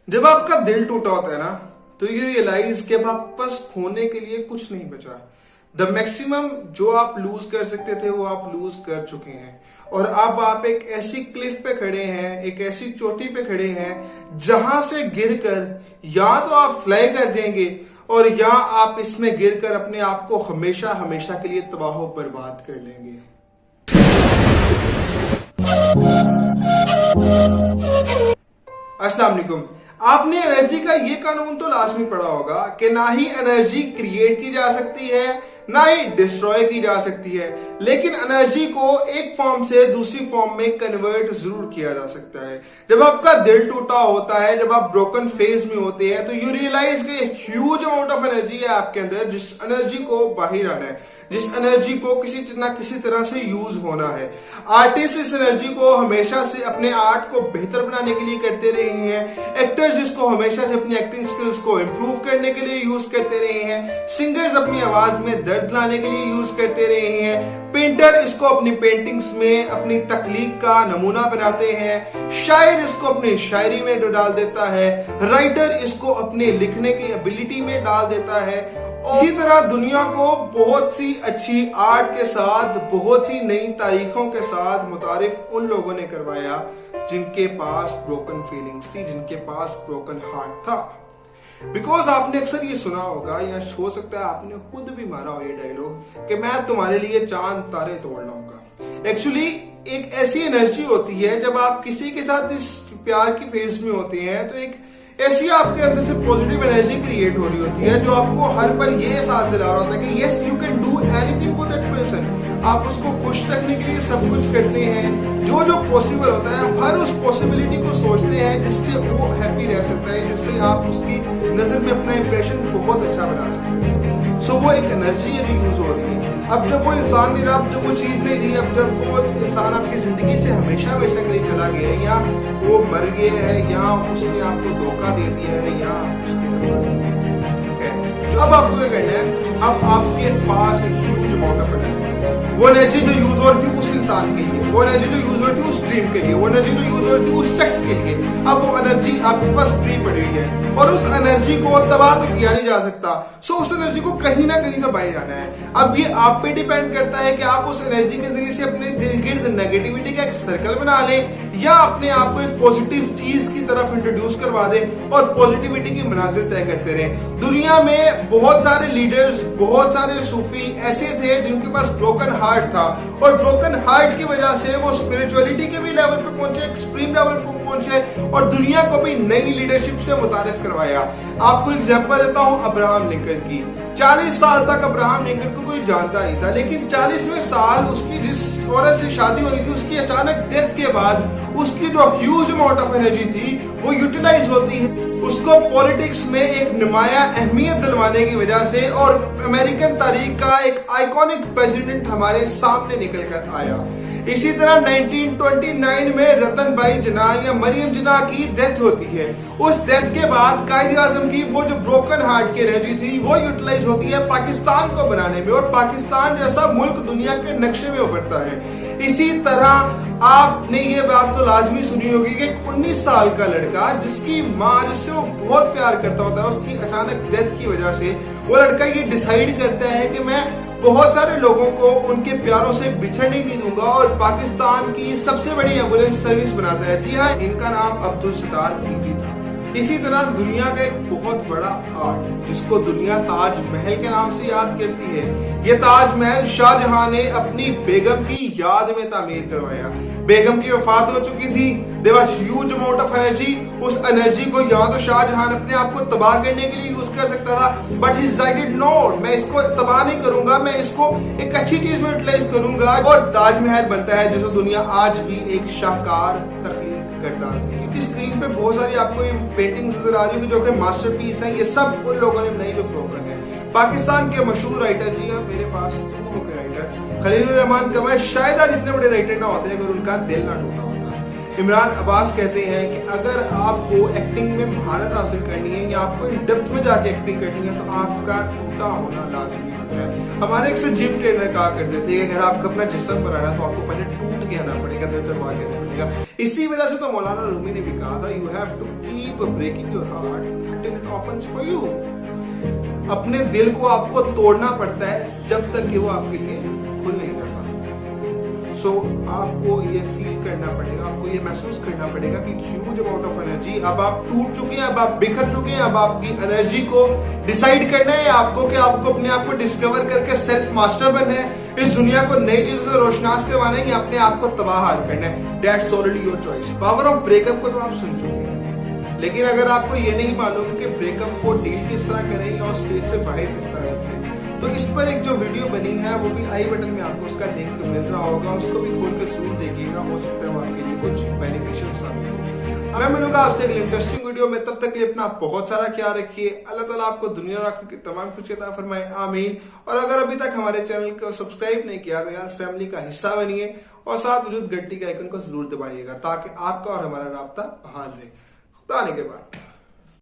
जब आपका दिल टूटा होता है ना, तो यू रियलाइज कि अब आप बस खोने के लिए कुछ नहीं बचा। द मैक्सिमम जो आप लूज कर सकते थे वो आप लूज कर चुके हैं, और अब आप एक ऐसी क्लिफ पे खड़े हैं, एक ऐसी चोटी पे खड़े हैं जहां से गिरकर या तो आप फ्लाई कर जाएंगे और या आप इसमें गिरकर अपने आप को हमेशा हमेशा के लिए तबाह बर्बाद कर लेंगे। अस्सलाम वालेकुम। आपने एनर्जी का ये कानून तो लाजमी पढ़ा होगा कि ना ही एनर्जी क्रिएट की जा सकती है ना ही डिस्ट्रॉय की जा सकती है, लेकिन एनर्जी को एक फॉर्म से दूसरी फॉर्म में कन्वर्ट जरूर किया जा सकता है। जब आपका दिल टूटा होता है, जब आप ब्रोकन फेज में होते हैं, तो यू रियलाइज कि ह्यूज अमाउंट ऑफ एनर्जी है आपके अंदर, जिस एनर्जी को बाहर आना है, जिस एनर्जी को किसी ना किसी तरह से यूज होना है। आर्टिस्ट इस एनर्जी को हमेशा से अपने आर्ट को बेहतर बनाने के लिए करते रहे हैं। एक्टर्स इसको हमेशा से अपनी एक्टिंग स्किल्स को इंप्रूव करने के लिए यूज करते रहे हैं। सिंगर्स अपनी आवाज में दर्द लाने के लिए यूज करते रहे हैं। पेंटर इसको अपनी पेंटिंग्स में अपनी तख्लीक का नमूना बनाते हैं। शायर इसको अपनी शायरी में डाल देता है। राइटर इसको अपने लिखने की एबिलिटी में डाल देता है। इसी तरह दुनिया को बहुत सी अच्छी आर्ट के साथ, बहुत सी नई तारीखों के साथ मुतारिफ उन लोगों ने करवाया जिनके पास ब्रोकन फीलिंग्स थी, जिनके पास ब्रोकन हार्ट था। बिकॉज आपने अक्सर ये सुना होगा, या हो सकता है आपने खुद भी मारा हो ये डायलॉग कि मैं तुम्हारे लिए चांद तारे तोड़ लाऊंगा। एक्चुअली एक ऐसी एनर्जी होती है जब आप किसी के साथ इस प्यार की फेज में होते हैं, तो एक ऐसी आपके अंदर से पॉजिटिव एनर्जी क्रिएट हो रही होती है जो आपको हर पल ये एहसास दिला रहा होता है कि yes you can do anything for that person. आप उसको खुश रखने के लिए सब कुछ करते हैं। जो जो पॉसिबल होता है, हर उस पॉसिबिलिटी को सोचते हैं जिससे वो हैप्पी रह सकता है, जिससे आप उसकी नजर में अपना इंप्रेशन बहुत अच्छा बना सकते हैं। सो वो एक एनर्जी है जो यूज हो रही है। अब जब वो इंसान नहीं रहा, अब जब वो चीज नहीं रही, अब जब वो इंसान आपकी जिंदगी से हमेशा हमेशा के लिए चला गया है, या वो मर गया है, या उसने आपको धोखा दे दिया है, या तो अब आपको क्या करना है? अब आपके पास एक ह्यूज अमाउंट ऑफ एनर्जी है। वो एनर्जी जो यूज हो रही थी उस इंसान के लिए, वो एनर्जी जो यूज हो रही थी उस ड्रीम के लिए, वो एनर्जी जो यूज हो रही थी उस शख्स के लिए, अब वो एनर्जी आपके पास फ्री पड़ी हुई है और उस एनर्जी को तबाह तो किया नहीं जा सकता। सो उस एनर्जी को कहीं ना कहीं तो बाहर आना है। अब ये आप पे डिपेंड करता है कि आप उस एनर्जी के जरिए से अपने दिल गिर्द नेगेटिविटी का एक सर्कल बना लें, या अपने आप को एक पॉजिटिव चीज की तरफ इंट्रोड्यूस करवा दें और पॉजिटिविटी की मंजिल तय करते रहें। दुनिया में बहुत सारे लीडर्स, बहुत सारे सूफी ऐसे थे जिनके पास ब्रोकन हार्ट था, और ब्रोकन हार्ट की वजह से वो स्पिरिचुअलिटी के भी लेवल पे पहुंचे, एक्सट्रीम लेवल पे पहुंचे, और दुनिया को भी नई लीडरशिप से मुतारिफ करवाया। आपको एग्जांपल देता हूं अब्राहम लिंकन की। 40 साल तक अब्राहम लिंकन को कोई जानता नहीं था, लेकिन 40वें साल उसकी जिस औरत से शादी हो रही थी, उसकी अचानक डेथ के बाद उसकी जो ह्यूज अमाउंट ऑफ एनर्जी थी वो यूटिलाइज होती है उसको पॉलिटिक्स में एक नुमाया अहमियत दिलवाने की वजह से, और अमेरिकन तारीख का एक आइकॉनिक प्रेसिडेंट हमारे सामने निकल कर आया। इसी तरह 1929 में रतन भाई जिन्ना या मरियम जिन्ना की डेथ होती है। उस डेथ के बाद कायद आजम की वो जो ब्रोकन हार्ट की एनर्जी थी वो यूटिलाइज होती है पाकिस्तान को बनाने में, और पाकिस्तान जैसा मुल्क दुनिया के नक्शे में उभरता है। इसी तरह आपने ये बात तो लाजमी सुनी होगी कि 19 साल का लड़का जिसकी माँ, जिससे वो बहुत प्यार करता होता है, उसकी अचानक डेथ की वजह से वो लड़का ये डिसाइड करता है कि मैं बहुत सारे लोगों को उनके प्यारों से बिछड़ने नहीं दूंगा, और पाकिस्तान की सबसे बड़ी एम्बुलेंस सर्विस बनाता है। जी हाँ, इनका नाम अब्दुल सत्तार कीर्ति था। इसी तरह दुनिया का एक बहुत बड़ा आर्ट जिसको दुनिया ताजमहल के नाम से याद करती है, ये ताजमहल शाहजहां ने अपनी बेगम की याद में तामीर करवाया। बेगम की वफात हो चुकी थी, there was huge amount of energy. उस एनर्जी को या तो शाहजहां अपने आप को तबाह करने के लिए यूज कर सकता था, बट ही डिसाइडेड नो, मैं इसको तबाह नहीं करूंगा, मैं इसको एक अच्छी चीज में यूटिलाइज करूंगा, और ताजमहल बनता है जिसे दुनिया आज भी एक शाहकार तख्लीक करता है। स्क्रीन पे बहुत सारी आपको पेंटिंग्स नजर आ रही है जो कि मास्टरपीस है। ये सब उन लोगों ने बनाई जो ब्रोकन है। पाकिस्तान के मशहूर राइटर, जी हाँ मेरे पास के राइटर खलील रहमान कमर, शायद आज इतने बड़े राइटर ना होते अगर उनका दिल ना टूटा होता। इमरान अब्बास कहते हैं कि अगर आपको एक्टिंग में महारत हासिल करनी है या आपको इन डेप्थ में जाके एक्टिंग करनी है तो आपका टूटा होना लाजमी होता है। हमारे एक जिम ट्रेनर कहा करते थे कि अगर आपको अपना जिस्म बनाना है तो आपको पहले टूट के आना पड़ेगा, दिल तोड़वा के आना पड़ेगा। इसी वजह से तो मौलाना रूमी ने भी कहा था, you have to keep breaking your heart until it opens for you। अपने दिल को आपको तोड़ना पड़ता है जब तक कि वो आपके लिए खुल नहीं जाता। सो आपको ये फील करना पड़ेगा, आपको ये महसूस करना पड़ेगा कि ह्यूज अमाउंट ऑफ एनर्जी, अब आप टूट चुके हैं, अब आप बिखर चुके हैं, अब आपकी एनर्जी को डिसाइड करना है आपको कि आपको अपने आप को डिस्कवर करके सेल्फ मास्टर बनना है, इस दुनिया को नई चीजों से रोशनास करवाना है या अपने आप को तबाह करना है। That's only your choice. Power of breakup को तो आप सुन चुके हैं, लेकिन अगर आपको ये नहीं मालूम कि ब्रेकअप को डील किस तरह करें या उस फेज से बाहर किस तरह निकलें, तो इस पर एक जो वीडियो बनी है वो भी आई बटन में आपको उसका लिंक मिल रहा होगा, उसको भी खोल के जरूर देखिएगा, हो सकता है वो आपके लिए कुछ बेनिफिशियल साबित हो। मैं मिलूंगा आपसे एक इंटरेस्टिंग वीडियो में, तब तक के लिए अपना बहुत सारा ख्याल रखिए। अल्लाह ताला आपको दुनिया और आखिरत की तमाम खुशी अता फरमाए, आमीन। और अगर अभी तक हमारे चैनल को सब्सक्राइब नहीं किया तो यार फैमिली का हिस्सा बनिए और साथ मौजूद घंटी के आइकन को जरूर दबाइएगा ताकि आपका और हमारा राब्ता बहाल रहे। खुदा ने के बाद।